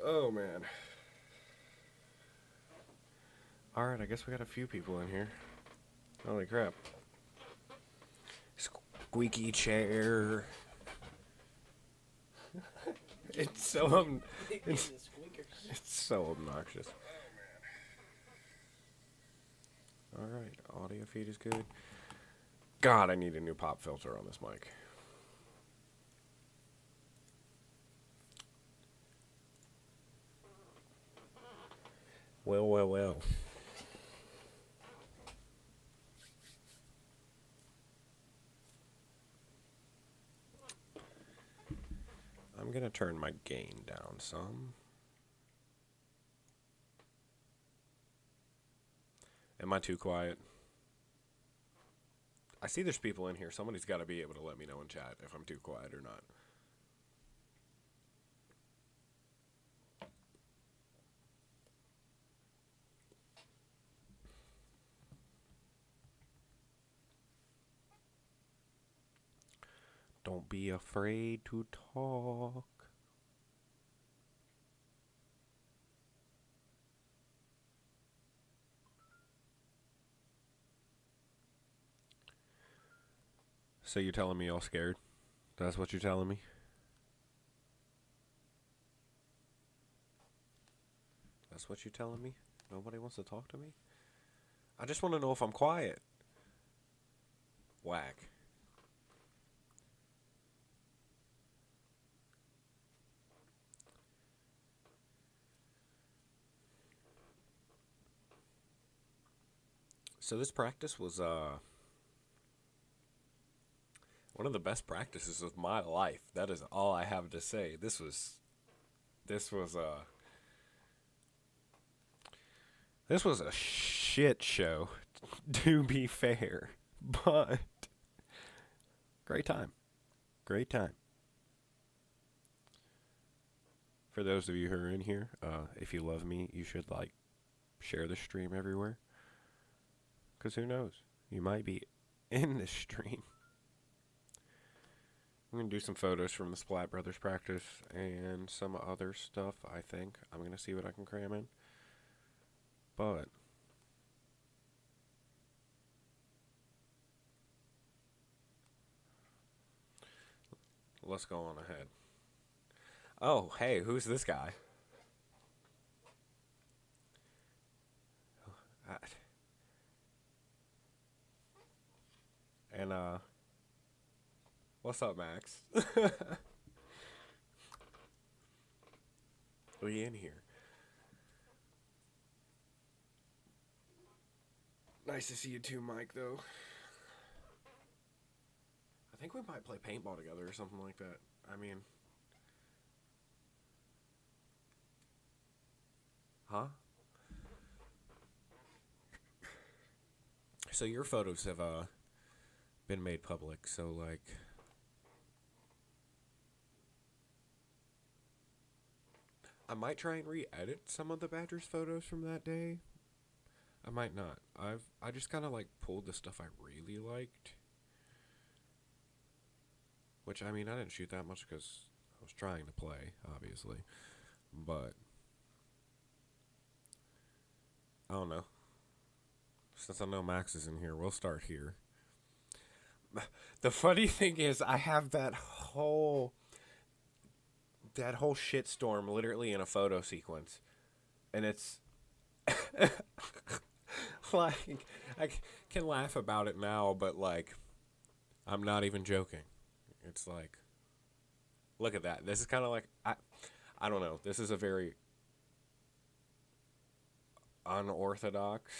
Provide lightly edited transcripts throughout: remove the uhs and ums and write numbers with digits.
Oh man. Alright, I guess we got a few people in here. Holy crap. Squeaky chair. It's so it's, it's so obnoxious. Alright, audio feed is good. God, I need a new pop filter on this mic. Well, well, well. I'm gonna turn my gain down some. Am I too quiet? I see there's people in here. Somebody's got to be able to let me know in chat if I'm too quiet or not. Don't be afraid to talk. So you're telling me y'all scared? That's what you're telling me? That's what you're telling me? Nobody wants to talk to me? I just want to know if I'm quiet. Whack. So this practice was one of the best practices of my life. That is all I have to say. This was this was a shit show, to be fair. But great time. Great time. For those of you who are in here, if you love me, you should share the stream everywhere. Cause who knows? You might be in this stream. I'm gonna do some photos from the Splatbrothers practice and some other stuff. I think I'm gonna see what I can cram in. But let's go on ahead. Oh, hey, who's this guy? And what's up, Max? We in here? Nice to see you too, Mike. Though I think we might play paintball together or something like that. I mean, huh? So your photos have been made public. So I might try and re-edit some of the Badgers photos from that day. I might not. I just kind of pulled the stuff I really liked. Which I mean, I didn't shoot that much because I was trying to play, obviously. But I don't know. Since I know Max is in here, we'll start here. The funny thing is, I have that whole shitstorm literally in a photo sequence, and it's like I can laugh about it now, but I'm not even joking. It's look at that. This is kind of I don't know. This is a very unorthodox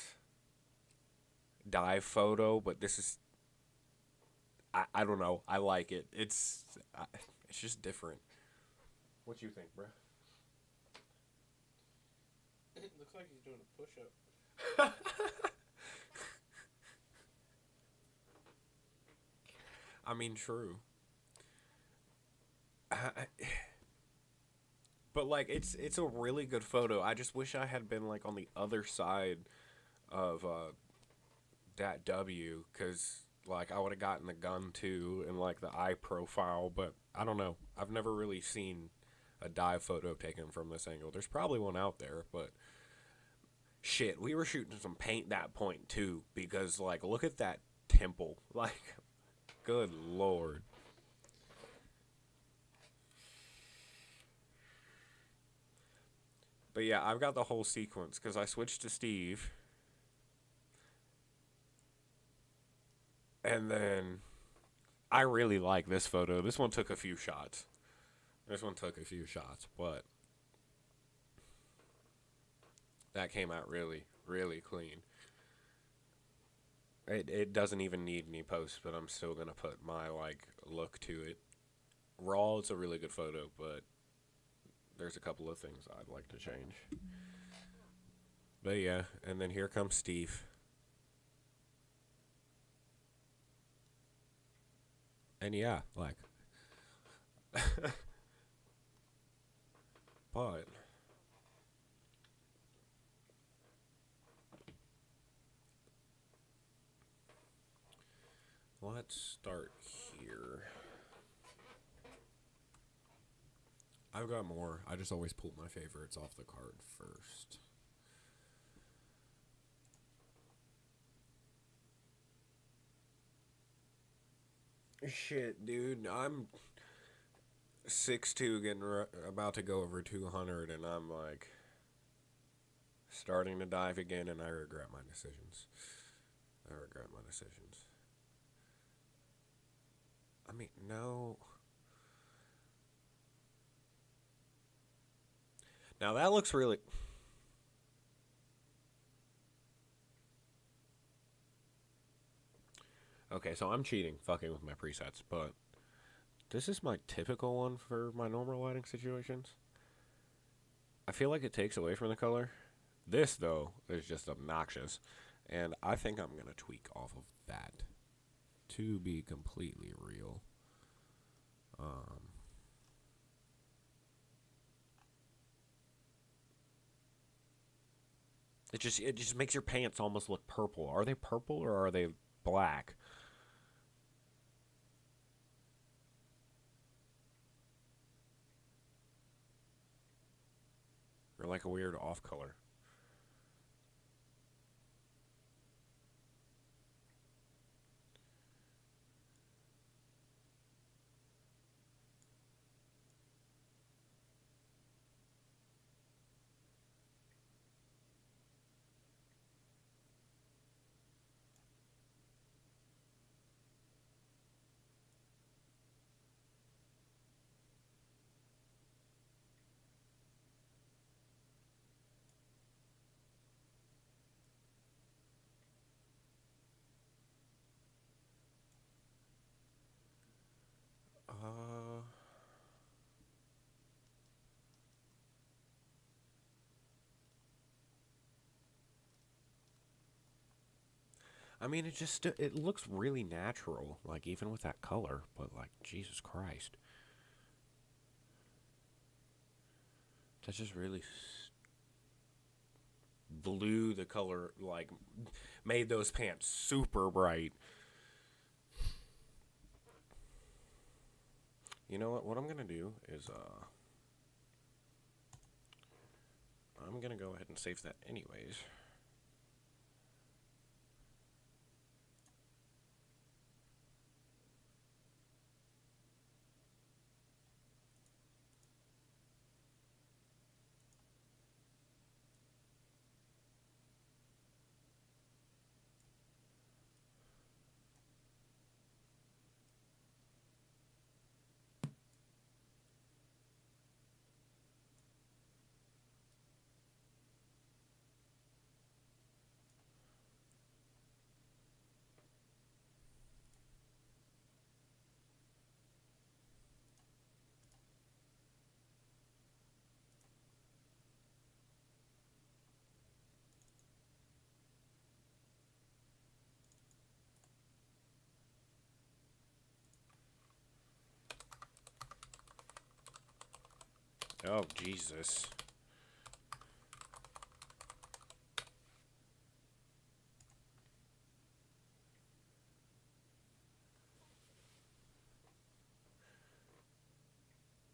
dive photo, but this is I don't know. I like it. It's just different. What you think, bruh? It looks like he's doing a push-up. I mean, true. But it's a really good photo. I just wish I had been on the other side of that W, because I would have gotten the gun too and the eye profile. But I don't know. I've never really seen a dive photo taken from this angle. There's probably one out there, but shit, we were shooting some paint that point too, because like look at that temple. Like, good lord. But yeah, I've got the whole sequence because I switched to Steve. And then I really like this photo. This one took a few shots. But that came out really, really clean. It doesn't even need any post, but I'm still going to put my, like, look to it. Raw, it's a really good photo, but there's a couple of things I'd like to change. But yeah, and then here comes Steve. And yeah, like, but let's start here. I've got more. I just always pull my favorites off the card first. Shit, dude, I'm 6'2", getting about to go over 200, and I'm like starting to dive again, and I regret my decisions. I mean, no. Now that looks really. Okay, so I'm cheating, fucking with my presets, but this is my typical one for my normal lighting situations. I feel like it takes away from the color. This, though, is just obnoxious, and I think I'm going to tweak off of that to be completely real. It just makes your pants almost look purple. Are they purple or are they black? Or like a weird off color. I mean, it looks really natural, like even with that color. But like, Jesus Christ, that just really blew the color, like made those pants super bright. You know what? What I'm gonna do is I'm gonna go ahead and save that anyways. Oh, Jesus.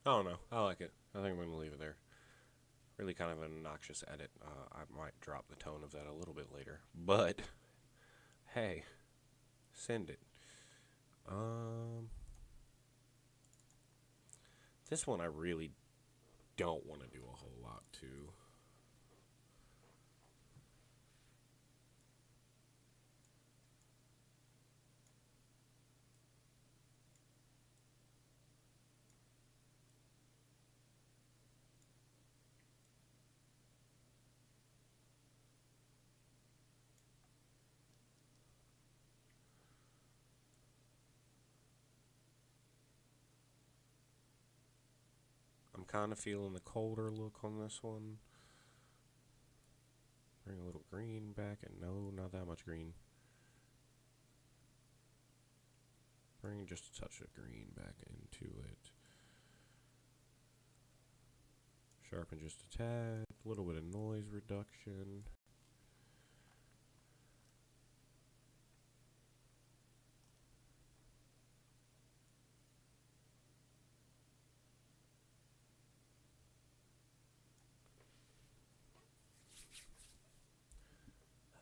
I don't know. I like it. I think I'm going to leave it there. Really kind of an obnoxious edit. I might drop the tone of that a little bit later. But, hey, send it. This one I really don't want to do a whole lot to. I'm kind of feeling the colder look on this one. Bring a little green back, and no, not that much green. Bring just a touch of green back into it. Sharpen just a tad. A little bit of noise reduction.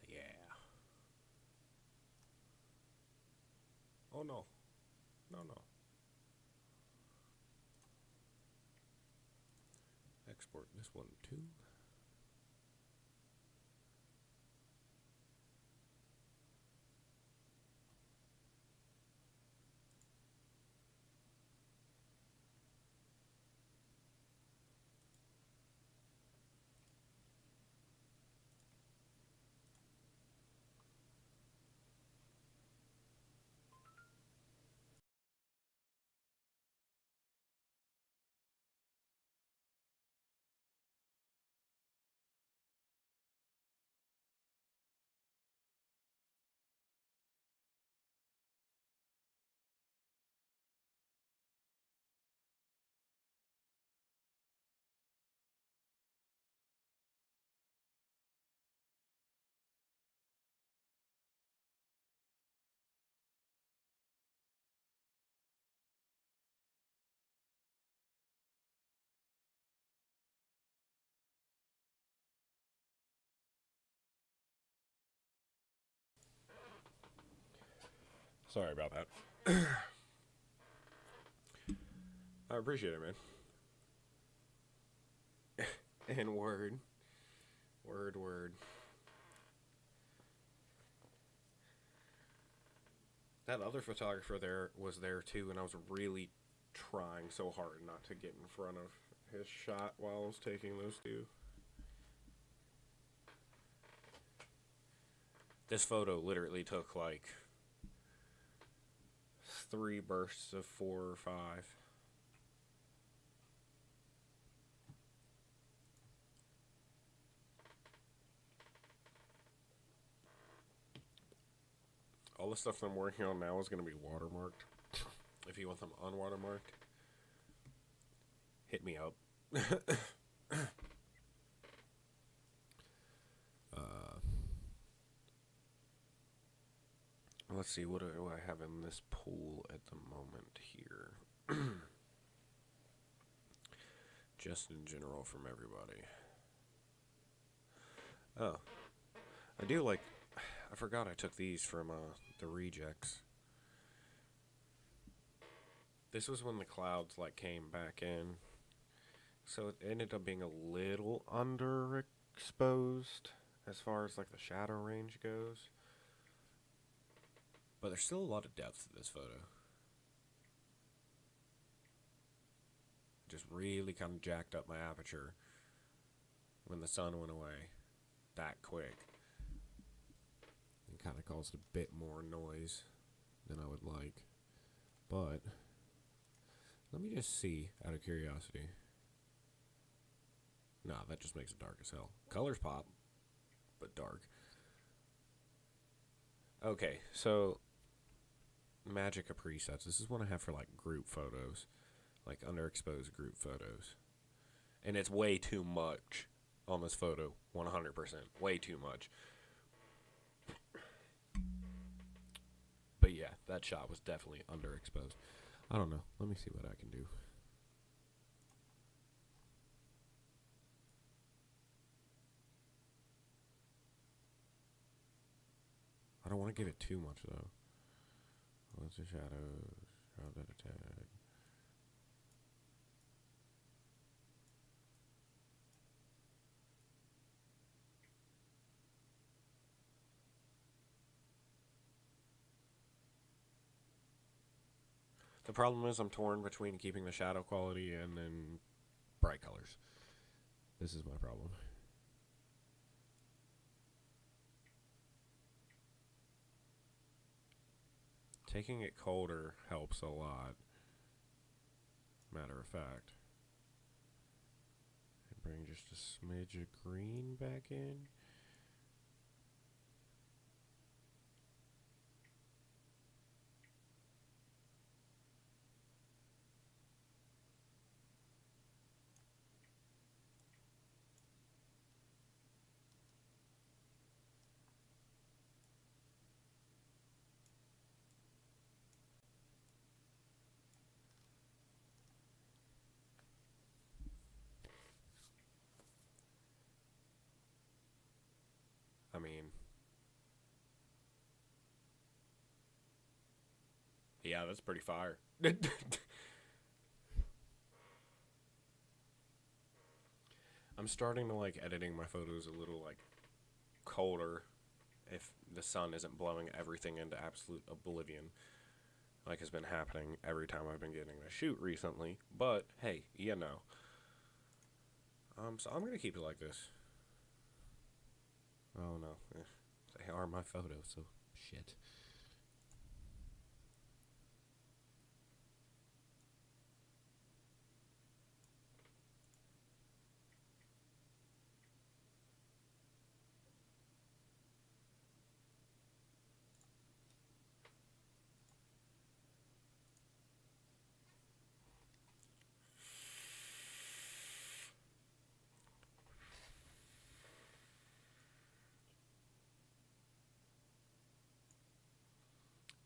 Yeah. Oh no. No, no. Export this one too. Sorry about that. I appreciate it, man. And word. Word. That other photographer there was there too, and I was really trying so hard not to get in front of his shot while I was taking those two. This photo literally took like 3 bursts of 4 or 5. All the stuff that I'm working on now is going to be watermarked. If you want them unwatermarked, hit me up. Let's see, what do I have in this pool at the moment here? Just in general from everybody. Oh, I do like. I forgot I took these from the rejects. This was when the clouds like came back in, so it ended up being a little underexposed as far as like the shadow range goes. But there's still a lot of depth to this photo. Just really kind of jacked up my aperture when the sun went away that quick. And kind of caused a bit more noise than I would like. But let me just see out of curiosity. Nah, that just makes it dark as hell. Colors pop, but dark. Okay, so magic of presets. This is one I have for like group photos, like underexposed group photos. And it's way too much on this photo, 100%. Way too much. But yeah, that shot was definitely underexposed. I don't know. Let me see what I can do. not give it too much, though. What's the shadows? Draw that attack. The problem is I'm torn between keeping the shadow quality and then bright colors. This is my problem. Taking it colder helps a lot. Matter of fact. And bring just a smidge of green back in. I mean, yeah, that's pretty fire. I'm starting to like editing my photos a little like colder if the sun isn't blowing everything into absolute oblivion like has been happening every time I've been getting a shoot recently. But hey, you know. So I'm gonna keep it like this. Oh no. They are my photos, so shit.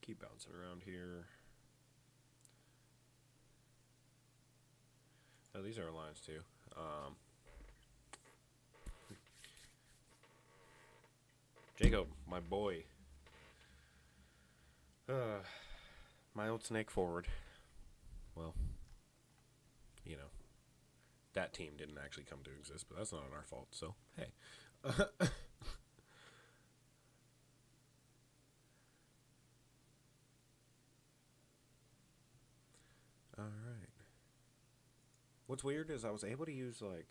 Keep bouncing around here. Oh, these are lines too. Jacob, my boy. My old snake forward. Well, you know, that team didn't actually come to exist, but that's not our fault, so hey. Alright. What's weird is I was able to use, like,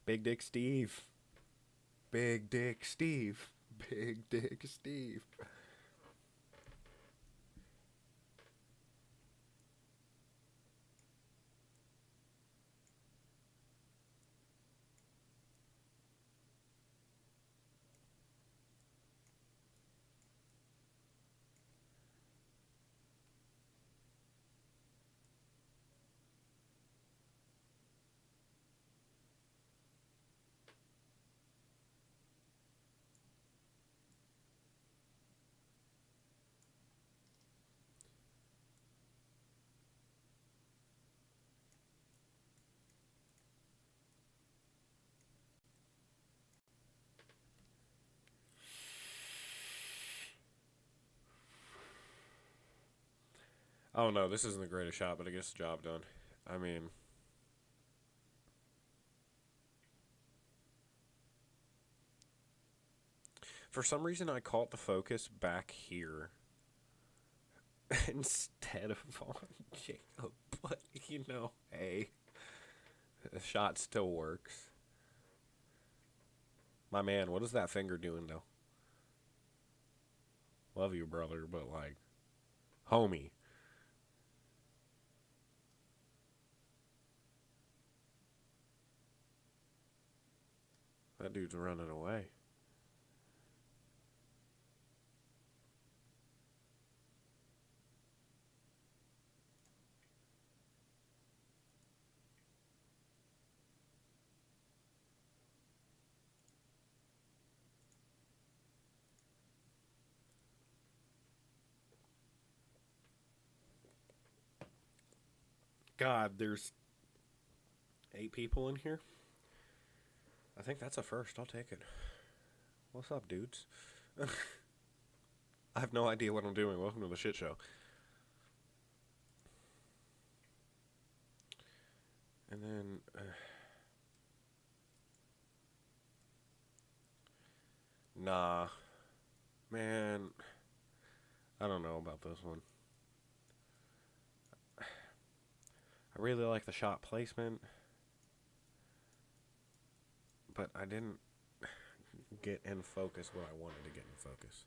Big Dick Steve. Big Dick Steve. Big Dick Steve. Oh no, this isn't the greatest shot, but it gets the job done. I mean, for some reason I caught the focus back here instead of on Jacob, but you know, hey, the shot still works. My man, what is that finger doing though? Love you, brother, but like, homie. That dude's running away. God, there's 8 people in here. I think that's a first. I'll take it. What's up, dudes? I have no idea what I'm doing. Welcome to the shit show. And then... nah. Man... I don't know about this one. I really like the shot placement. But I didn't get in focus what I wanted to get in focus.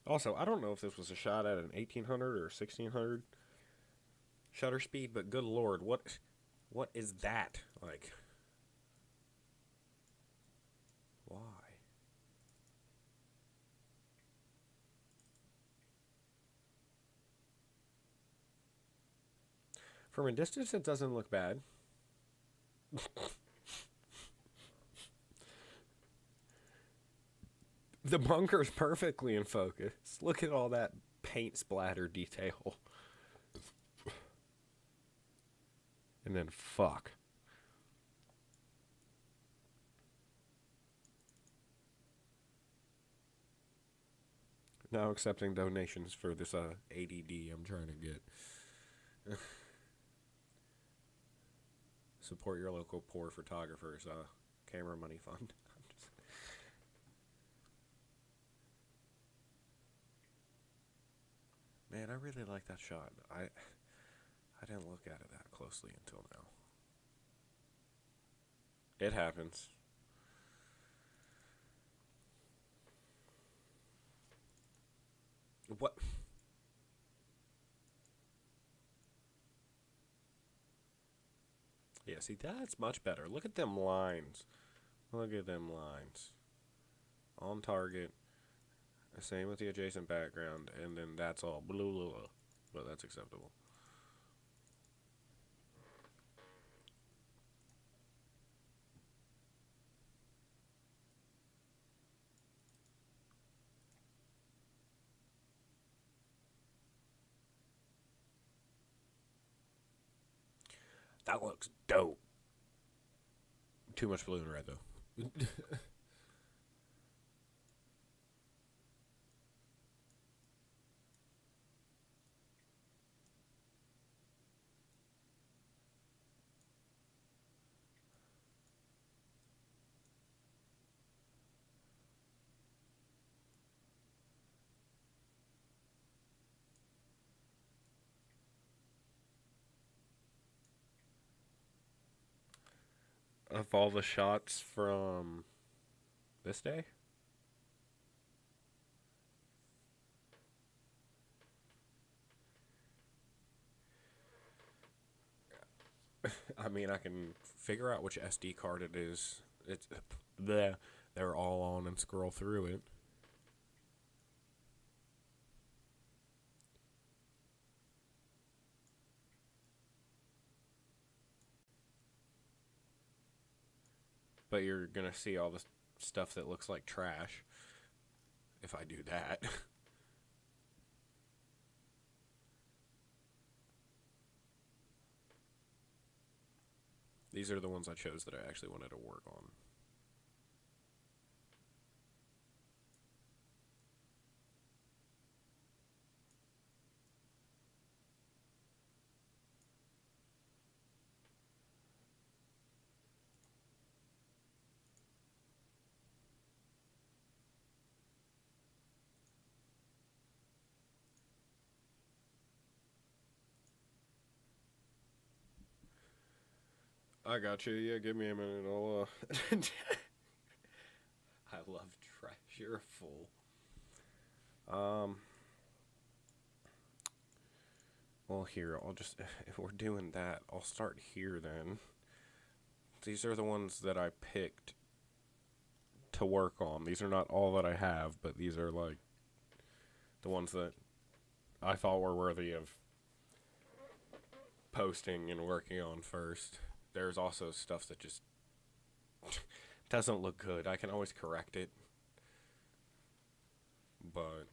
Also, I don't know if this was a shot at an 1800 or 1600 shutter speed, but good lord, what is that? Like, why? From a distance, it doesn't look bad. The bunker's perfectly in focus. Look at all that paint splatter detail. And then fuck. Now accepting donations for this ADD I'm trying to get. Support your local poor photographers camera money fund. Man, I really like that shot. I didn't look at it that closely until now. It happens. What? Yeah, see, that's much better. Look at them lines. Look at them lines. On target. Same with the adjacent background, and then that's all. Blah, blah, blah. But that's acceptable. That looks dope. Too much blue and red, though. Of all the shots from this day? I mean, I can figure out which SD card it is. It's they're all on and scroll through it. But you're gonna see all the stuff that looks like trash if I do that. These are the ones I chose that I actually wanted to work on. I got you. Yeah, give me a minute. I'll, I love trash. You're a fool. Well, here, I'll just... If we're doing that, I'll start here, then. These are the ones that I picked to work on. These are not all that I have, but these are, like, the ones that I thought were worthy of posting and working on first. There's also stuff that just doesn't look good. I can always correct it. But,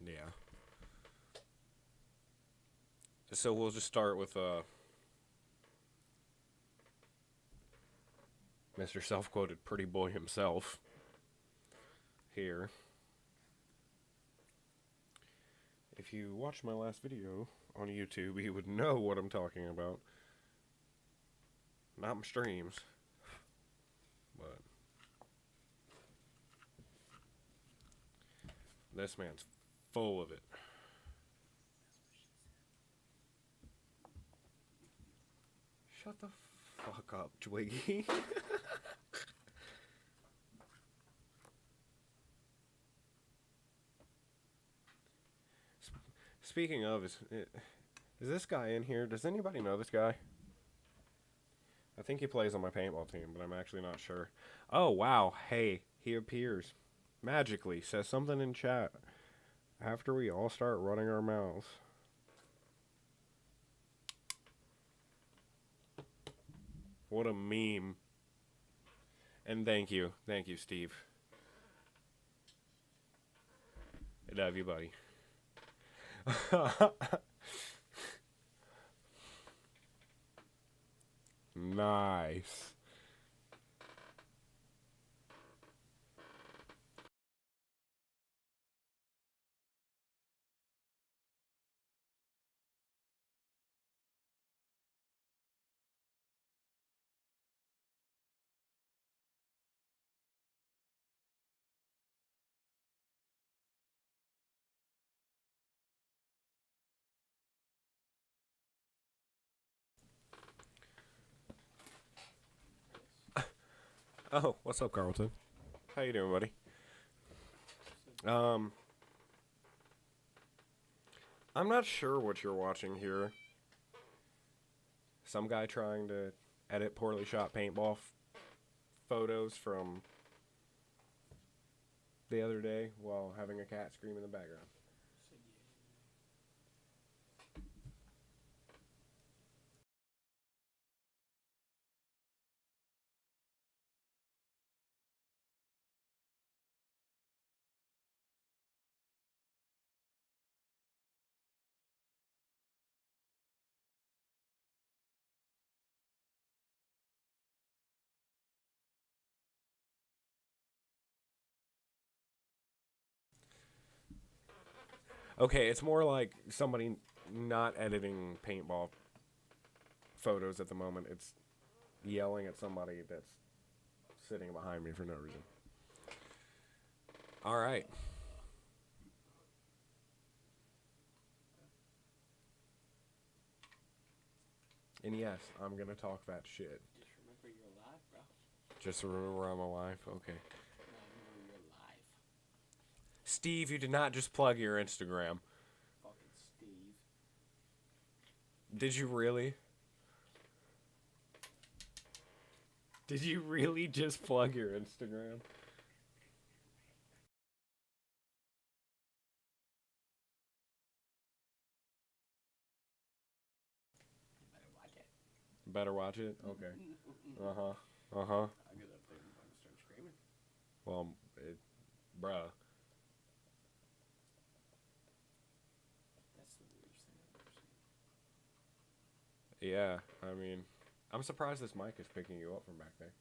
yeah. So we'll just start with, Mr. Self-quoted pretty boy himself here. If you watched my last video on YouTube, you would know what I'm talking about. Not my streams, but this man's full of it. Shut the fuck up, Twiggy. Speaking of, is this guy in here? Does anybody know this guy? I think he plays on my paintball team, but I'm actually not sure. Oh, wow. Hey, he appears. Magically. Says something in chat. After we all start running our mouths. What a meme. And thank you. Thank you, Steve. I love you, buddy. Nice. Oh, what's up, Carlton? How you doing, buddy? I'm not sure what you're watching here. Some guy trying to edit poorly shot paintball photos from the other day while having a cat scream in the background. Okay, it's more like somebody not editing paintball photos at the moment. It's yelling at somebody that's sitting behind me for no reason. All right. And yes, I'm going to talk that shit. Just remember you're alive, bro. Just remember I'm alive? Okay. No, remember you're alive. Steve, you did not just plug your Instagram. Fucking Steve. Did you really? Did you really just plug your Instagram? Better watch it. Better watch it? Okay. Uh-huh. Uh-huh. I get up there and I'm start screaming. Well, bruh. That's the weirdest thing I've ever seen. Yeah, I mean, I'm surprised this mic is picking you up from back there.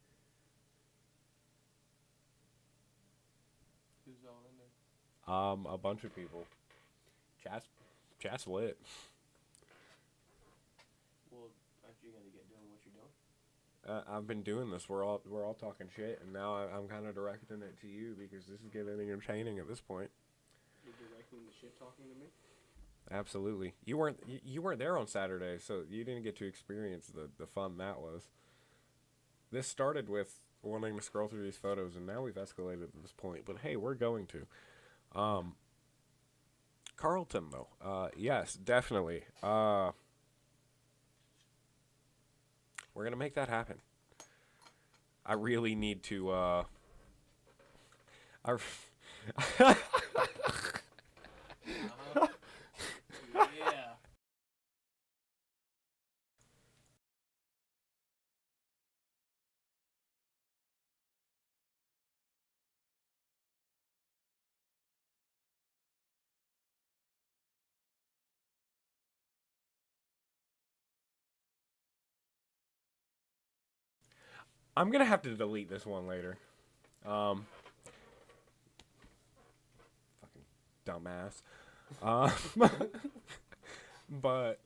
Who's all in there? A bunch of people. Chat's lit. Well, aren't you gonna get doing what you're doing? I've been doing this. We're all talking shit, and now I'm kind of directing it to you because this is getting entertaining at this point. You're directing the shit talking to me? Absolutely. You weren't there on Saturday, so you didn't get to experience the fun that was. This started with wanting to scroll through these photos, and now we've escalated to this point. But hey, we're going to. Carlton, though. Yes, definitely. We're going to make that happen. I really need to, Uh-huh. Yeah. I'm gonna have to delete this one later. Fucking dumbass. But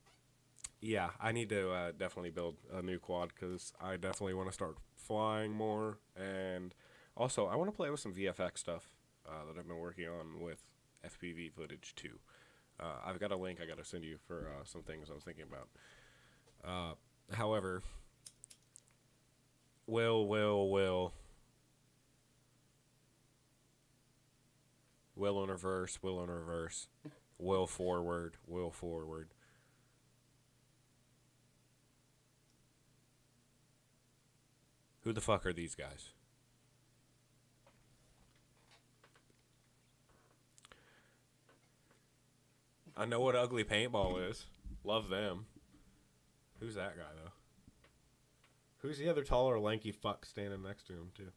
yeah, I need to definitely build a new quad because I definitely want to start flying more, and also I want to play with some VFX stuff that I've been working on with FPV footage too. I've got a link I got to send you for some things I was thinking about. However, will in reverse, will forward. Who the fuck are these guys? I know what ugly paintball is. Love them. Who's that guy though? Who's the other taller, lanky fuck standing next to him too?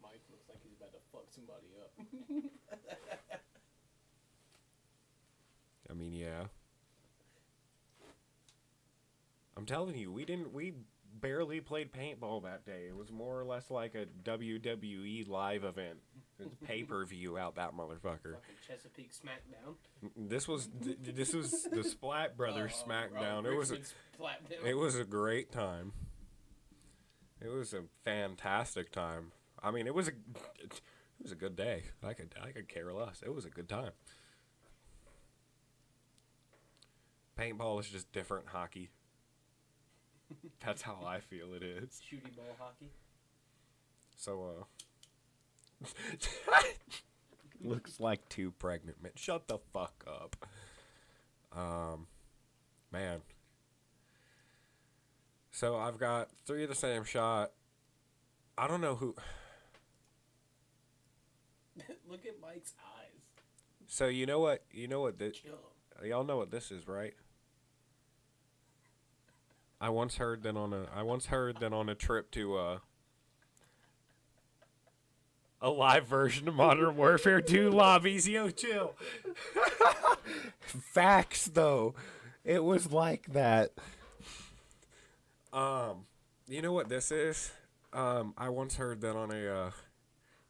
Mike looks like he's about to fuck somebody up. I mean, yeah. I'm telling you, we barely played paintball that day. It was more or less like a WWE live event. It's pay-per-view out that motherfucker. Fucking Chesapeake Smackdown. This was the Splatbrothers Smackdown. It was a great time. It was a fantastic time. I mean, it was a good day. I could care less. It was a good time. Paintball is just different hockey. That's how I feel it is. Shooty ball hockey. So, looks like two pregnant men. Shut the fuck up. Man. So I've got 3 of the same shot. I don't know who. Look at Mike's eyes. So you know what? Kill him. Y'all know what this is, right? I once heard that on a trip to a live version of Modern Warfare 2 lobbies. Yo, chill. Facts though. It was like that. You know what this is? I once heard that on a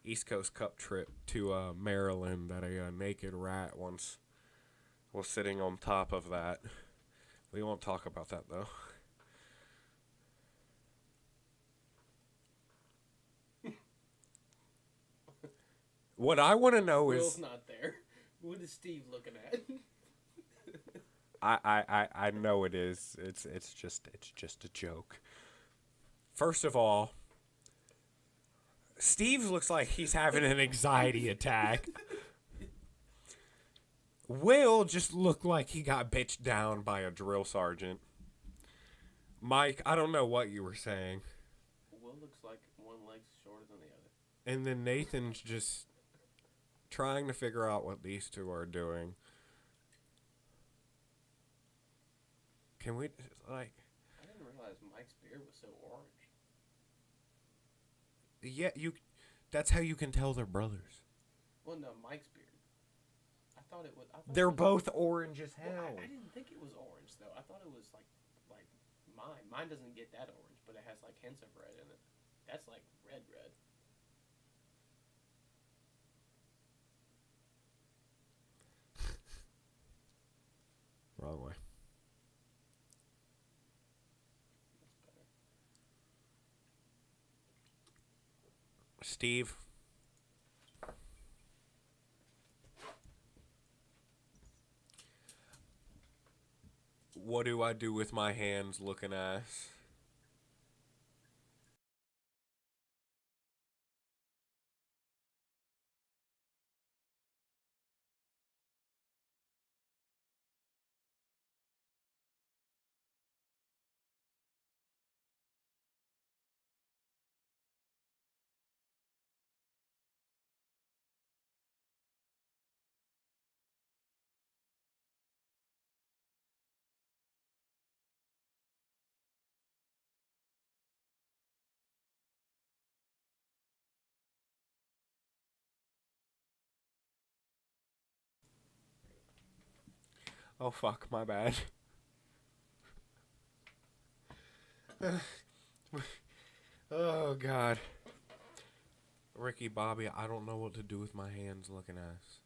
East Coast Cup trip to Maryland that a naked rat once was sitting on top of that. We won't talk about that though. What I want to know Will's is not there. What is Steve looking at? I know it is. It's just a joke. First of all, Steve looks like he's having an anxiety attack. Will just looked like he got bitched down by a drill sergeant. Mike, I don't know what you were saying. Will looks like one leg's shorter than the other. And then Nathan's just trying to figure out what these two are doing. Can we, like... I didn't realize Mike's beard was so orange. Yeah, that's how you can tell they're brothers. Well, no, Mike's beard. I thought it was... They're both orange as hell. Well, I didn't think it was orange, though. I thought it was like mine. Mine doesn't get that orange, but it has, like, hints of red in it. That's, like, red. Wrong way. That's better. Steve. What do I do with my hands looking ass? Oh fuck, my bad. Oh, God. Ricky Bobby, I don't know what to do with my hands looking ass.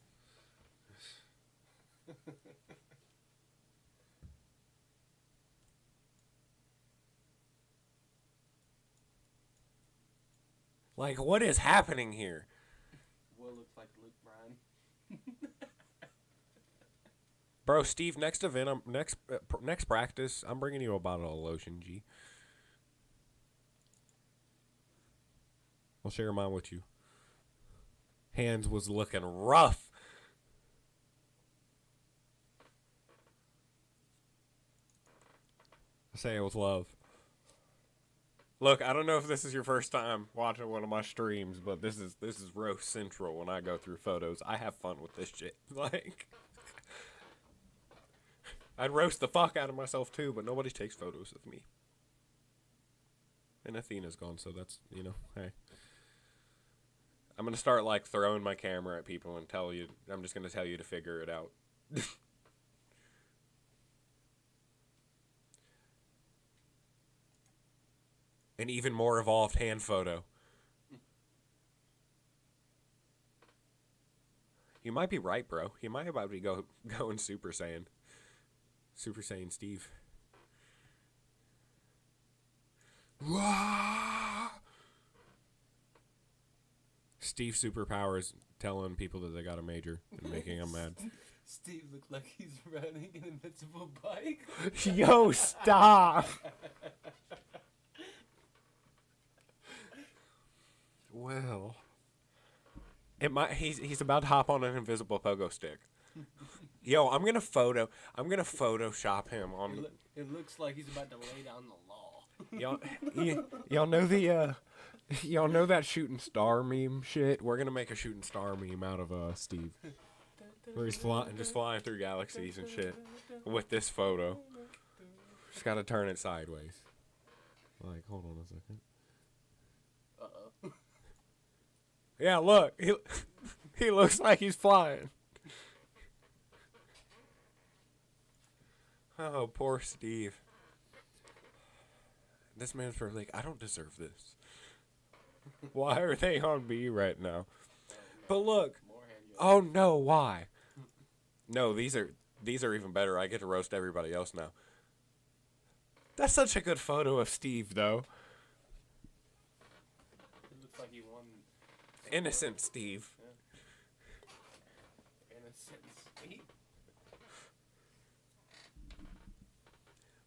Like, what is happening here? Will looks like Luke Bryan. Bro, Steve, next event, next practice, I'm bringing you a bottle of lotion, G. I'll share mine with you. Hands was looking rough. I say it with love. Look, I don't know if this is your first time watching one of my streams, but this is roast central when I go through photos. I have fun with this shit. Like, I'd roast the fuck out of myself too, but nobody takes photos of me. And Athena's gone, so that's, you know, hey. I'm gonna start like throwing my camera at people and tell you. I'm just gonna tell you to figure it out. An even more evolved hand photo. You might be right, bro. He might about to be going Super Saiyan. Super Saiyan Steve. Steve superpowers telling people that they got a major and making them mad. Steve looked like he's riding an invincible bike. Yo, stop! Well, it might. He's about to hop on an invisible pogo stick. Yo, I'm gonna Photoshop him on. It looks like he's about to lay down the law. Y'all know the y'all know that shooting star meme shit. We're gonna make a shooting star meme out of Steve, where he's flying through galaxies and shit with this photo. Just gotta turn it sideways. Like, hold on a second. Uh-oh. Yeah, look, he looks like he's flying. Oh, poor Steve. This man's probably like, I don't deserve this. Why are they on me right now? But look, oh no, why? No, these are even better. I get to roast everybody else now. That's such a good photo of Steve, though. It looks like he won. Innocent Steve. Yeah. Innocent Steve.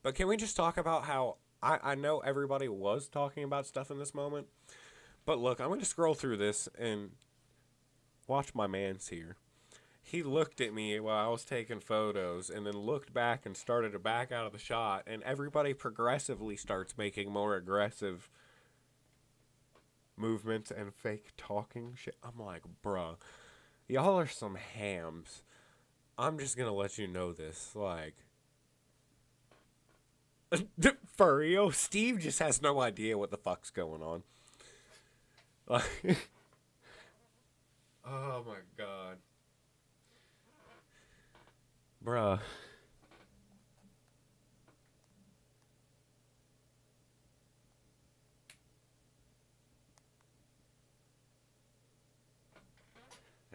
But can we just talk about how I know everybody was talking about stuff in this moment, but look, I'm going to scroll through this and watch my man's here. He looked at me while I was taking photos and then looked back and started to back out of the shot, and everybody progressively starts making more aggressive movements and fake talking shit. I'm like, bruh, y'all are some hams. I'm just going to let you know this, like... For real, Steve just has no idea what the fuck's going on. Like, oh my god. Bruh.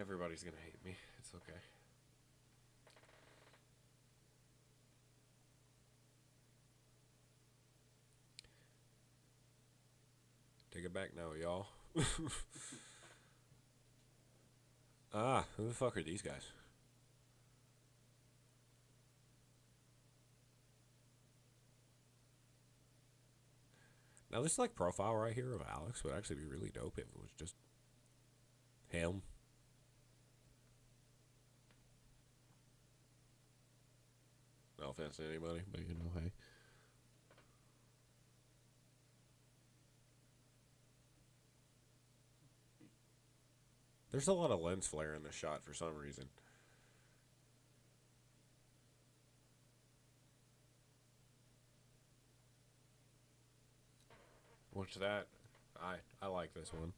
Everybody's gonna hate me. It's okay. Take it back now, y'all. Who the fuck are these guys? Now this like profile right here of Alex would actually be really dope if it was just him. No offense to anybody, but you know, hey. There's a lot of lens flare in this shot for some reason. What's that? I like this one.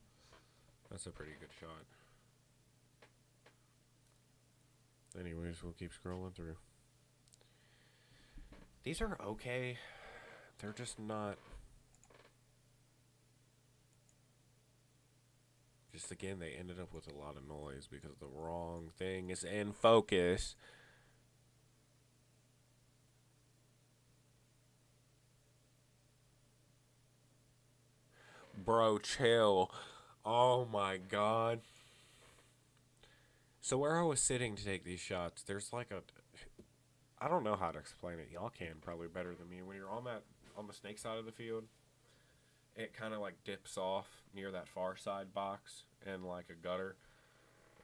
That's a pretty good shot. Anyways, we'll keep scrolling through. These are okay. They're just not... Just again, they ended up with a lot of noise because the wrong thing is in focus. Bro, chill. Oh my god. So where I was sitting to take these shots, there's like a, I don't know how to explain it. Y'all can probably better than me. When you're on the snake side of the field, it kind of like dips off near that far side box and like a gutter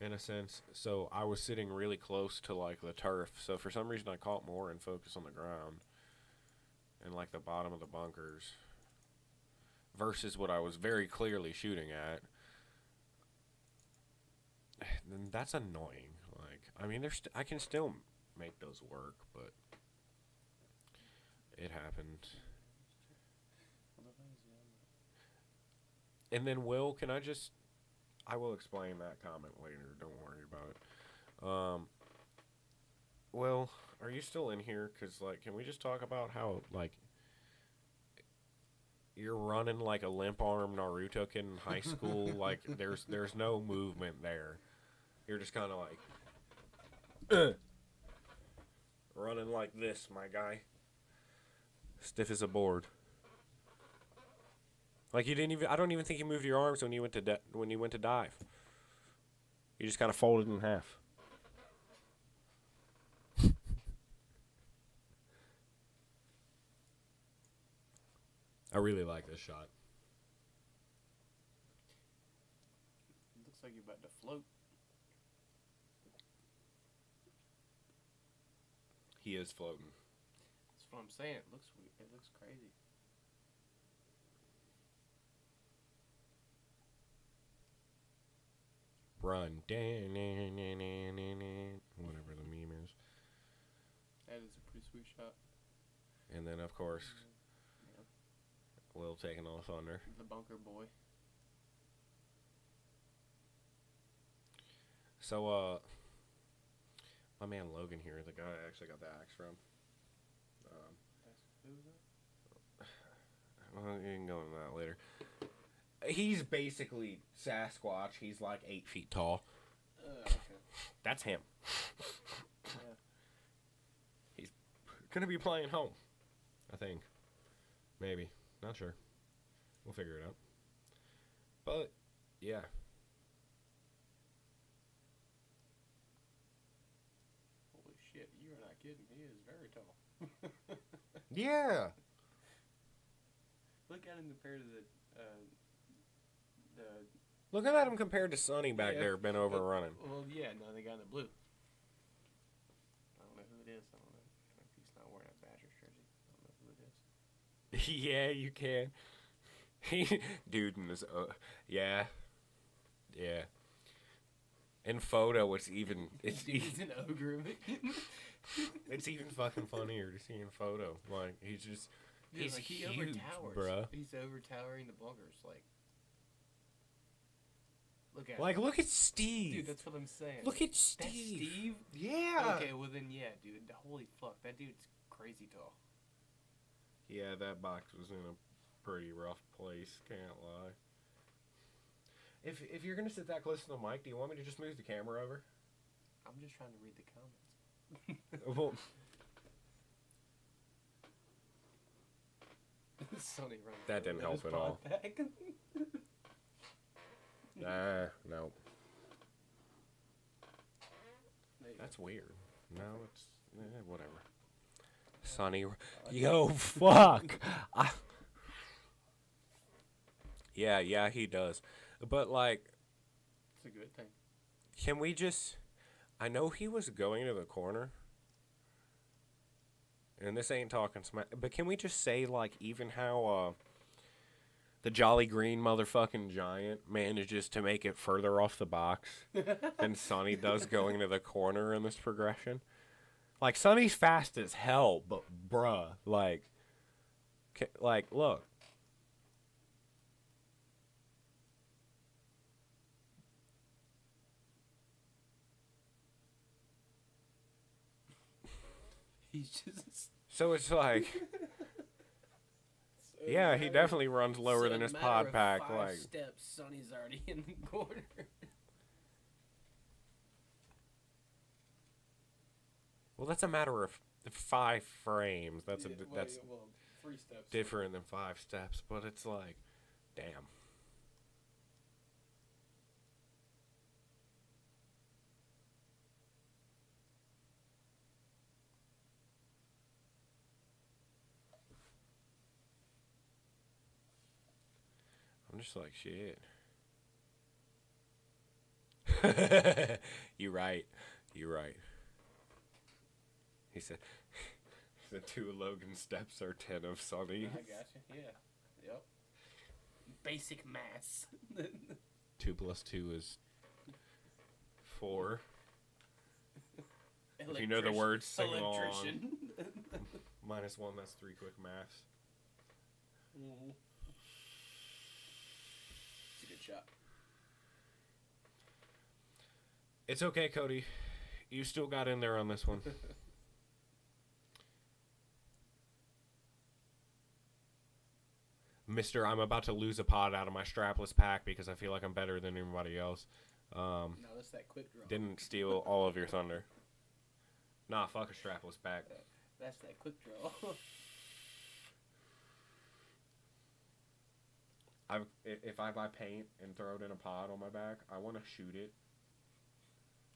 in a sense. So I was sitting really close to like the turf. So for some reason I caught more and focused on the ground and like the bottom of the bunkers versus what I was very clearly shooting at. Then that's annoying. Like, I mean, I can still make those work, but it happened. And then I will explain that comment later. Don't worry about it. Will, are you still in here? Cause like, can we just talk about how like you're running like a limp arm Naruto kid in high school? Like, there's no movement there. You're just kind of like running like this, my guy. Stiff as a board. Like you didn't even. I don't even think you moved your arms when you went to dive. You just kind of folded in half. I really like this shot. Looks like you're about to float. He is floating. That's what I'm saying. It looks weird. It looks crazy. Run. Whatever the meme is. That is a pretty sweet shot. And then, of course, Yeah. Will taking all thunder. The bunker boy. So, my man Logan here, the guy I actually got the axe from. Who was that? Well, you can go into that later. He's basically Sasquatch. He's like 8 feet tall. Okay. That's him. Yeah. He's gonna be playing home, I think. Maybe. Not sure. We'll figure it out. But, yeah. Holy shit, you're not kidding. He is very tall. Yeah. Look at him compared to the Looking at him compared to Sonny back there, been over running. Well, yeah, no, the guy in the blue. I don't know who it is. I don't know if he's not wearing a Badgers jersey. I don't know who it is. Yeah, you can. Dude in this, yeah. Yeah. In photo, it's even, He's an ogre. it's even fucking funnier to see in photo. Like, he's like, he huge, overtowers. bruh. He's overtowering the bunkers. Like, look at Like, him. look at Steve. Dude, that's what I'm saying. Look at That's Steve. Steve? Yeah. Okay, well then, yeah, dude. Holy fuck, that dude's crazy tall. Yeah, that box was in a pretty rough place. Can't lie. If you're gonna sit that close to the mic, do you want me to just move the camera over? I'm just trying to read the comments. Well, Sonny running. That didn't help at all. No. That's weird. No, it's whatever. Sonny, yo, fuck. Yeah, he does. But like, It's a good thing. can we just? I know he was going to the corner, and this ain't talking smack. But can we just say like even how the Jolly Green motherfucking giant manages to make it further off the box than Sonny does going to the corner in this progression? Like, Sonny's fast as hell, but bruh, like, look. He's just So it's like, Yeah, he definitely runs lower than his pod pack. 5 Like, steps, Sonny's already in the corner. well, that's a matter of 5 frames. That's that's 3 steps. different than 5 steps, but it's like, damn. I'm just like, shit. You're right. You're right. He said, the 2 Logan steps are 10 of Sonny's. I gotcha. Yeah. Yep. Basic maths. 2 plus 2 is 4. If you know the words, sing along. Minus 1, that's 3 quick maths. Mm-hmm. It's a good shot. It's okay, Cody. You still got in there on this one. Mister, I'm about to lose a pod out of my strapless pack because I feel like I'm better than everybody else. No, that's that quick draw. Didn't steal all of your thunder. Nah, fuck a strapless pack. That's that quick draw. If I buy paint and throw it in a pod on my back, I want to shoot it.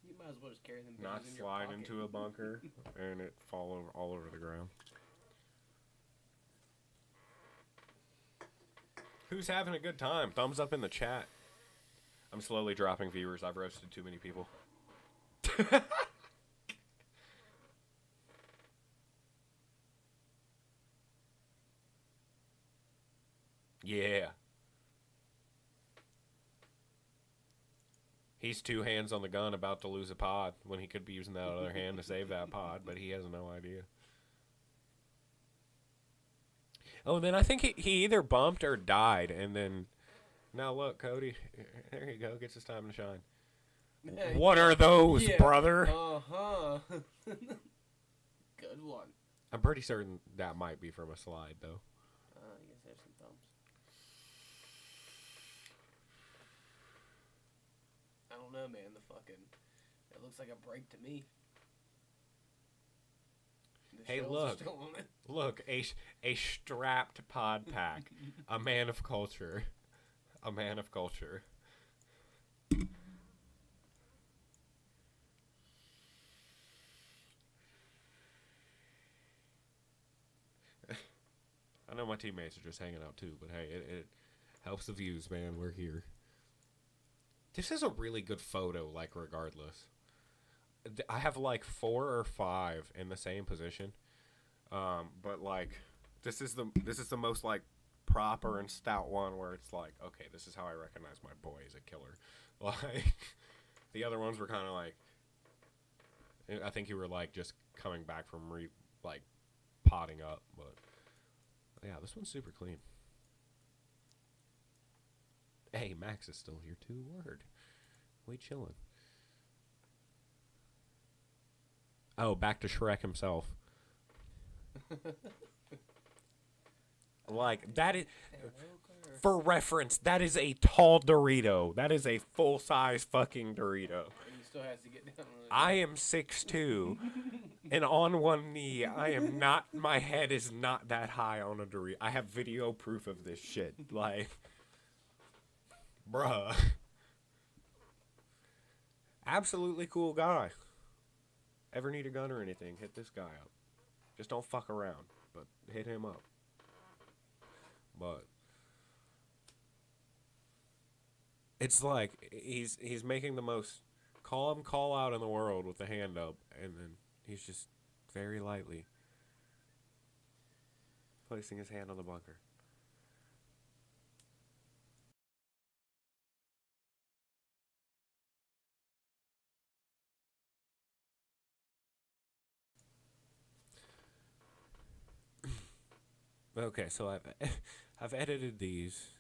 You might as well just carry them. Not in slide your into a bunker and it fall all over the ground. Who's having a good time? Thumbs up in the chat. I'm slowly dropping viewers. I've roasted too many people. Yeah. He's 2 hands on the gun about to lose a pod when he could be using that other hand to save that pod, but he has no idea. Oh, and then I think he either bumped or died, and then... Now look, Cody. There you go. Gets his time to shine. Hey. What are those, brother? Uh-huh. Good one. I'm pretty certain that might be from a slide, though. I guess there's some thumbs. I don't know, man. It looks like a break to me. Hey, look, a strapped pod pack, a man of culture, a man of culture. I know my teammates are just hanging out too, but hey, it helps the views, man. We're here. This is a really good photo, like, regardless. I have like 4 or 5 in the same position, but like this is the most like proper and stout one where it's like, okay, this is how I recognize my boy as a killer. Like the other ones were kind of like, I think you were like just coming back from like potting up, but yeah, this one's super clean. Hey, Max is still here too. Word, we chilling. Oh, back to Shrek himself. Like, that is... For reference, that is a tall Dorito. That is a full-size fucking Dorito. And he still has to get down on it. I am 6'2", and on one knee, I am not... My head is not that high on a Dorito. I have video proof of this shit. Like... Bruh. Absolutely cool guy. Ever need a gun or anything, hit this guy up. Just don't fuck around, but hit him up. But it's like he's making the most calm call out in the world with the hand up, and then he's just very lightly placing his hand on the bunker. Okay, so I've edited these.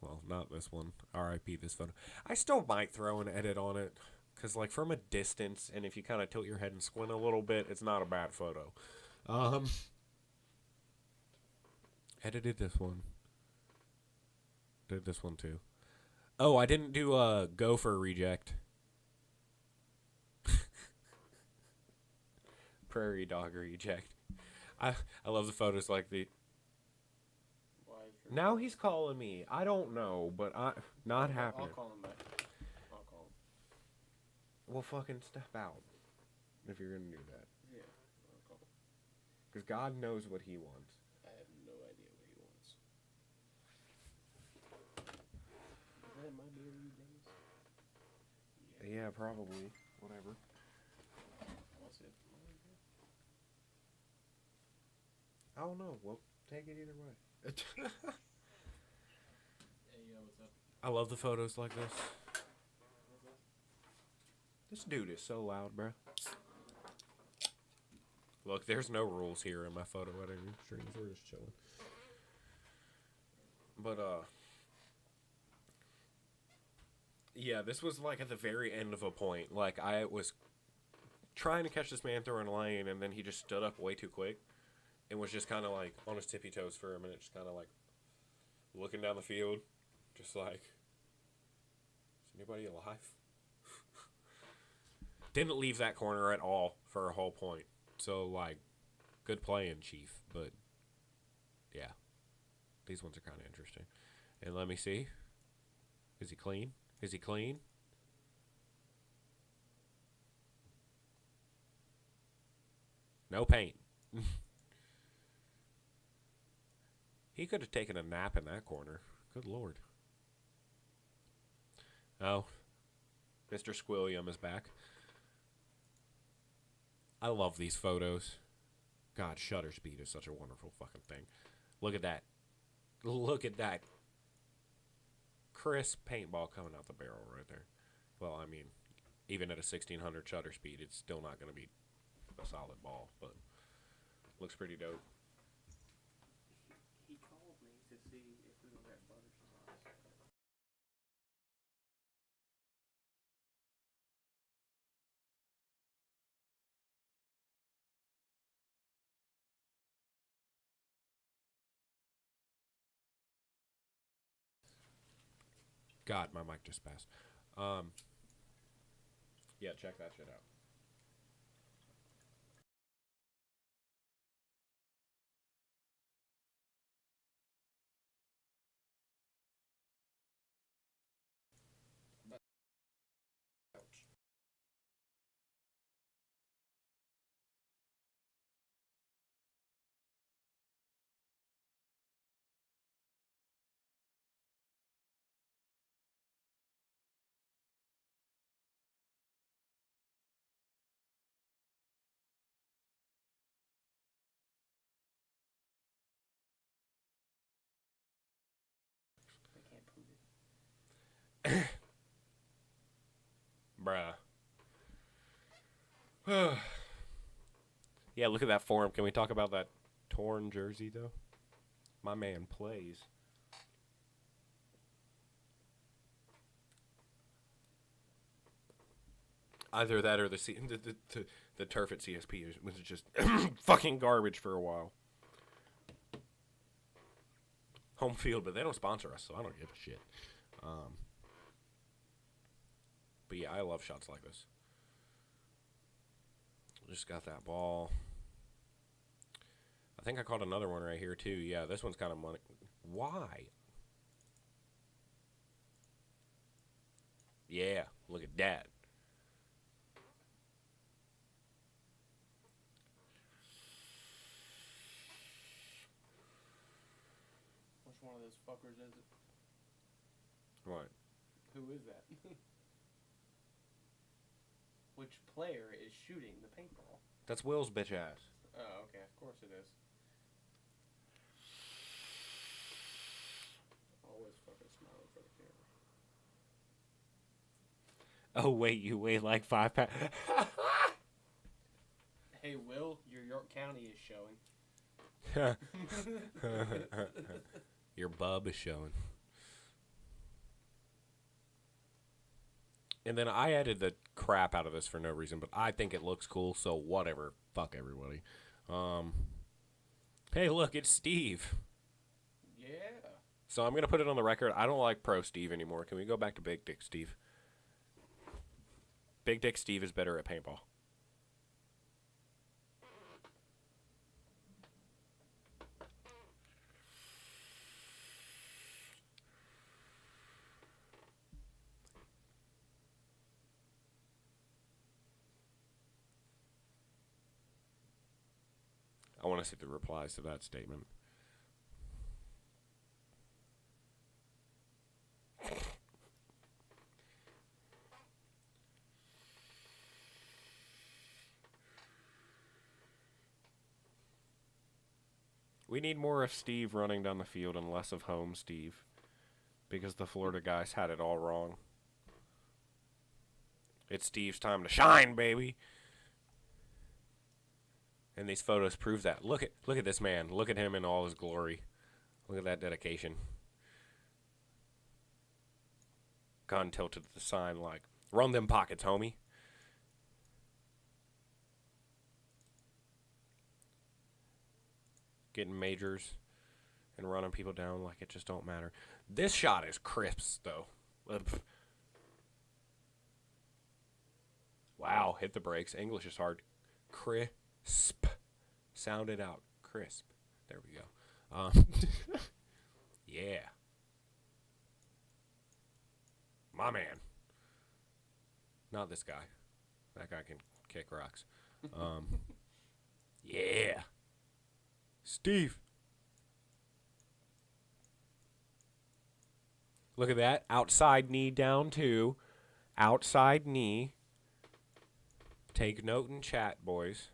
Well, not this one. R.I.P. this photo. I still might throw an edit on it, because like from a distance, and if you kind of tilt your head and squint a little bit, it's not a bad photo. Edited this one. Did this one too. Oh, I didn't do a gopher reject. Prairie dog reject. I love the photos like the. Why is your Now he's calling me. I don't know, but not happening. I'll call him back. I'll call him. Well, fucking step out if you're gonna do that. Yeah, I'll call him. Because God knows what he wants. I have no idea what he wants. Is that my beer you days? Yeah, probably. Whatever. What's it? I don't know. Well, take it either way. Hey, what's up? I love the photos like this. What's up? This dude is so loud, bro. Look, there's no rules here in my photo editing streams. We're just chilling. But, yeah, this was like at the very end of a point. Like, I was trying to catch this man throwing a lane, and then he just stood up way too quick and was just kind of like on his tippy toes for a minute, just kind of like looking down the field, just like, is anybody alive? Didn't leave that corner at all for a whole point. So, like, good playing, Chief. But, yeah. These ones are kind of interesting. And let me see. Is he clean? Is he clean? No paint. He could have taken a nap in that corner. Good Lord. Oh. Mr. Squilliam is back. I love these photos. God, shutter speed is such a wonderful fucking thing. Look at that. Look at that. Crisp paintball coming out the barrel right there. Well, I mean, even at a 1600 shutter speed, it's still not going to be a solid ball, but looks pretty dope. He called me to see if we were at Butters' house. God, my mic just passed. Yeah, check that shit out. They can't prove it. Bruh. Yeah, look at that form. Can we talk about that torn jersey, though? My man plays. Either that or the turf at CSP was just fucking garbage for a while. Home field, but they don't sponsor us, so I don't give a shit. But yeah, I love shots like this. Just got that ball. I think I caught another one right here, too. Yeah, this one's kind of money. Why? Yeah, look at that. Which one of those fuckers is it? What? Who is that? Which player is shooting the paintball? That's Will's bitch ass. Oh, okay. Of course it is. Always fucking smiling for the camera. Oh, wait, you weigh like 5 pounds. Hey, Will, your York County is showing. Your bub is showing. And then I added the crap out of this for no reason, but I think it looks cool, so whatever. Fuck everybody. Hey, look, it's Steve. So I'm going to put it on the record. I don't like Pro Steve anymore. Can we go back to Big Dick Steve? Big Dick Steve is better at paintball. I want to see the replies to that statement. We need more of Steve running down the field and less of home Steve. Because the Florida guys had it all wrong. It's Steve's time to shine, baby. And these photos prove that. Look at this man. Look at him in all his glory. Look at that dedication. Gun tilted to the sign like, run them pockets, homie. Getting majors and running people down like it just don't matter. This shot is crisp, though. Wow, hit the brakes. English is hard. Crisp. Sound it out. Crisp. There we go. Yeah. My man. Not this guy. That guy can kick rocks. Yeah. Steve. Look at that. Outside knee down two. Outside knee. Take note in chat, boys.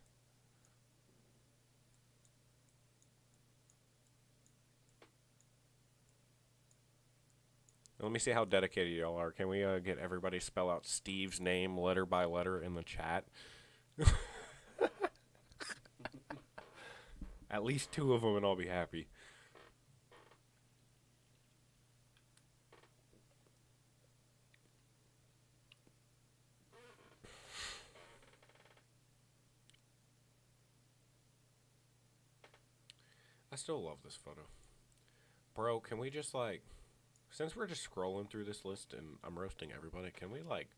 Let me see how dedicated y'all are. Can we get everybody to spell out Steve's name letter by letter in the chat? At least two of them and I'll be happy. I still love this photo. Bro, can we just like... Since we're just scrolling through this list and I'm roasting everybody, can we like...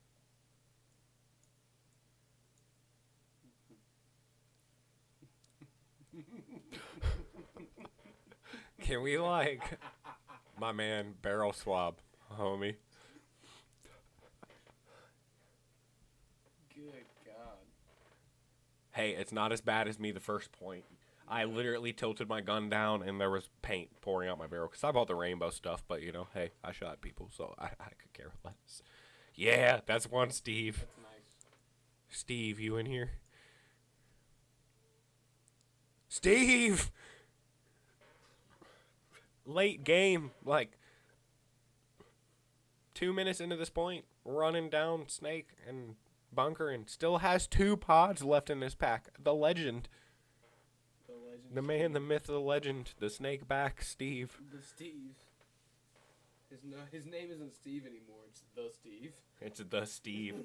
Can we like... My man, barrel swab, homie. Good God. Hey, it's not as bad as me the first point. I literally tilted my gun down and there was paint pouring out my barrel. Because I bought the rainbow stuff, but, you know, hey, I shot people, so I could care less. Yeah, that's one Steve. That's nice. Steve, you in here? Steve! Late game, like 2 minutes into this point, running down Snake and Bunker and still has 2 pods left in his pack. The legend. The man, the myth, the legend, the snake back, Steve. The Steve. His name isn't Steve anymore. It's the Steve. It's the Steve.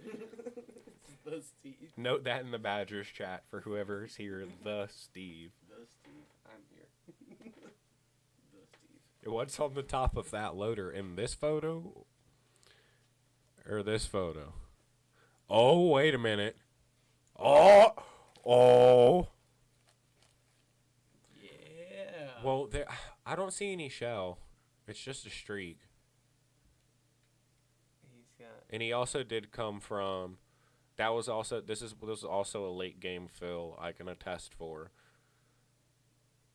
It's the Steve. Note that in the Badgers chat for whoever's here. The Steve. The Steve. I'm here. The Steve. What's on the top of that loader in this photo? Or this photo? Oh, wait a minute. Oh! Well, I don't see any shell. It's just a streak. And he also did come from. That was also this was also a late game fill I can attest for.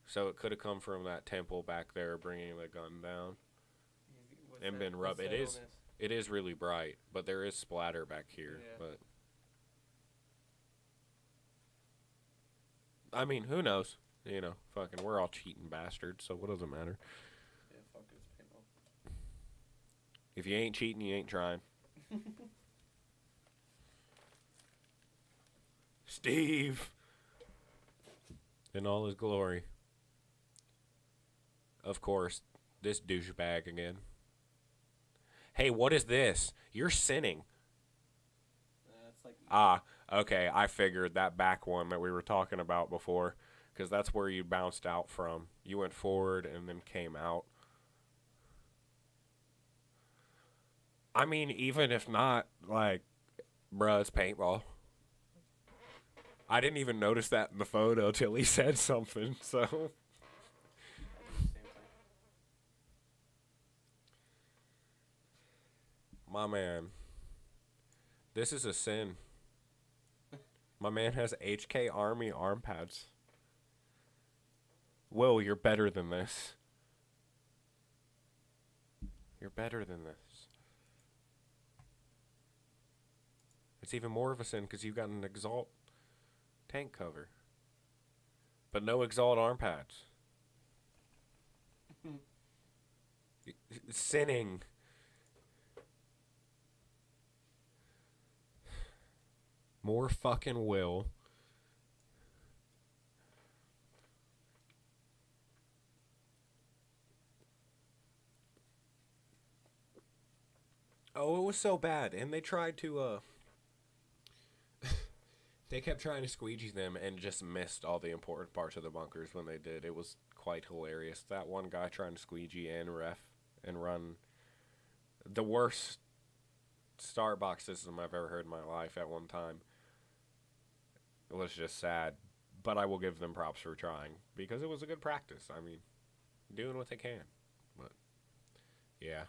So it could have come from that temple back there, bringing the gun down, and been rubbed. It is really bright, but there is splatter back here. Yeah. But I mean, who knows? You know, fucking, we're all cheating bastards, so what does it matter? Yeah, fuck it, it's paintball. If you ain't cheating, you ain't trying. Steve! In all his glory. Of course, this douchebag again. Hey, what is this? You're sinning. It's like... Okay, I figured that back one that we were talking about before, because that's where you bounced out from. You went forward and then came out. I mean, even if not, like, bruh, it's paintball. I didn't even notice that in the photo till he said something, so. I do the same thing. My man. This is a sin. My man has HK Army arm pads. Will, you're better than this. You're better than this. It's even more of a sin because you've got an Exalt tank cover. But no Exalt arm pads. Sinning. More fucking Will. Oh, it was so bad. And they tried to, they kept trying to squeegee them and just missed all the important parts of the bunkers when they did. It was quite hilarious. That one guy trying to squeegee and ref and run the worst start box system I've ever heard in my life at one time. It was just sad. But I will give them props for trying because it was a good practice. I mean, doing what they can. But, yeah.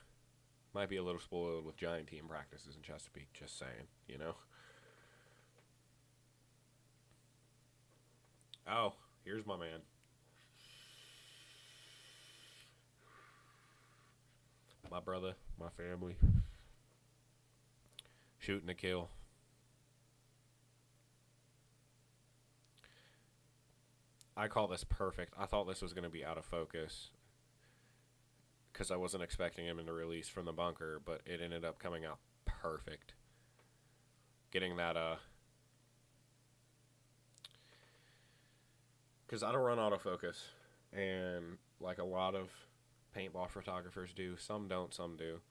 Might be a little spoiled with giant team practices in Chesapeake, just saying, you know? Oh, here's my man. My brother, my family. Shooting a kill. I call this perfect. I thought this was going to be out of focus because I wasn't expecting him to release from the bunker, but it ended up coming out perfect. Getting that, because I don't run autofocus, and like a lot of paintball photographers do, some don't, some do.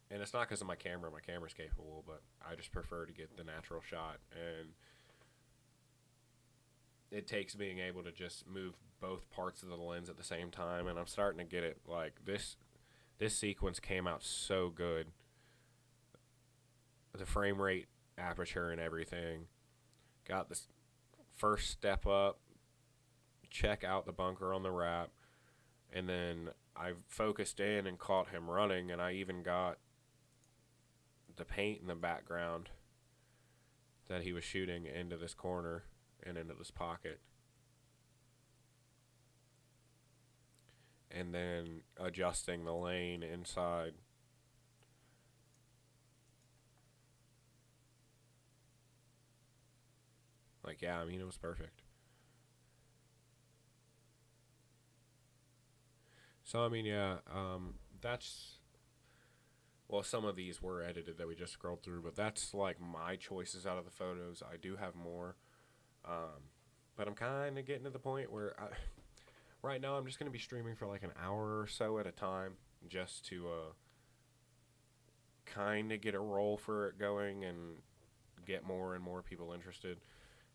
And it's not because of my camera. My camera's capable, but I just prefer to get the natural shot, and it takes being able to just move both parts of the lens at the same time, and I'm starting to get it. Like this sequence came out so good. The frame rate, aperture, and everything. Got this first step up, check out the bunker on the wrap, and then I focused in and caught him running, and I even got the paint in the background that he was shooting into this corner and into this pocket. And then adjusting the lane inside. Like, yeah, I mean, it was perfect. So, I mean, yeah, that's... Well, some of these were edited that we just scrolled through, but that's, like, my choices out of the photos. I do have more. But I'm kind of getting to the point where... right now, I'm just going to be streaming for, like, an hour or so at a time just to kind of get a roll for it going and get more and more people interested.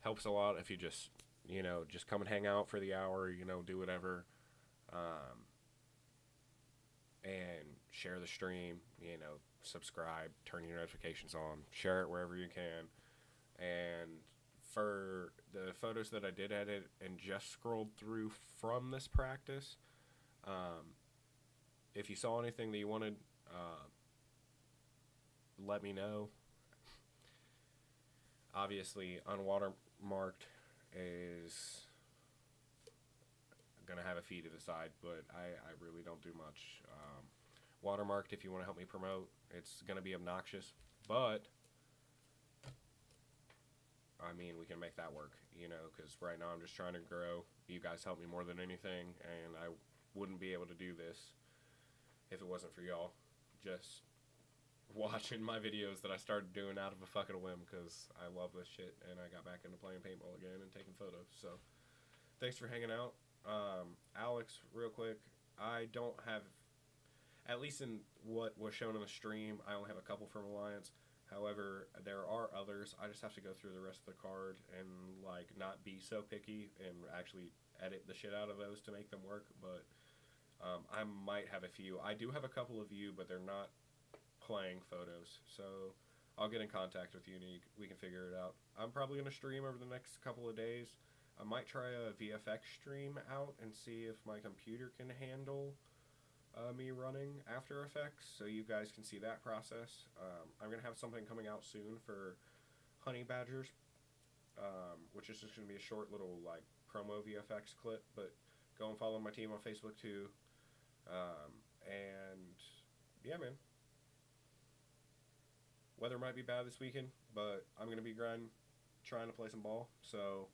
Helps a lot if you just, you know, just come and hang out for the hour, you know, do whatever. And share the stream, you know, subscribe, turn your notifications on, share it wherever you can. And for the photos that I did edit and just scrolled through from this practice, if you saw anything that you wanted, let me know. Obviously, unwatermarked is going to have a fee to the side, but I really don't do much. Watermarked, if you want to help me promote, it's going to be obnoxious, but I mean, we can make that work, you know, because right now I'm just trying to grow. You guys help me more than anything, and I wouldn't be able to do this if it wasn't for y'all just watching my videos that I started doing out of a fucking whim because I love this shit, and I got back into playing paintball again and taking photos. So thanks for hanging out. Alex, real quick, I don't have, at least in what was shown on the stream, I only have a couple from Alliance. However, there are others. I just have to go through the rest of the card and, like, not be so picky and actually edit the shit out of those to make them work. But I might have a few. I do have a couple of you, but they're not playing photos. So I'll get in contact with you and we can figure it out. I'm probably going to stream over the next couple of days. I might try a VFX stream out and see if my computer can handle me running After Effects, so you guys can see that process. I'm going to have something coming out soon for Honey Badgers, which is just going to be a short little like promo VFX clip, but go and follow my team on Facebook too. And yeah, man. Weather might be bad this weekend, but I'm going to be grinding, trying to play some ball. So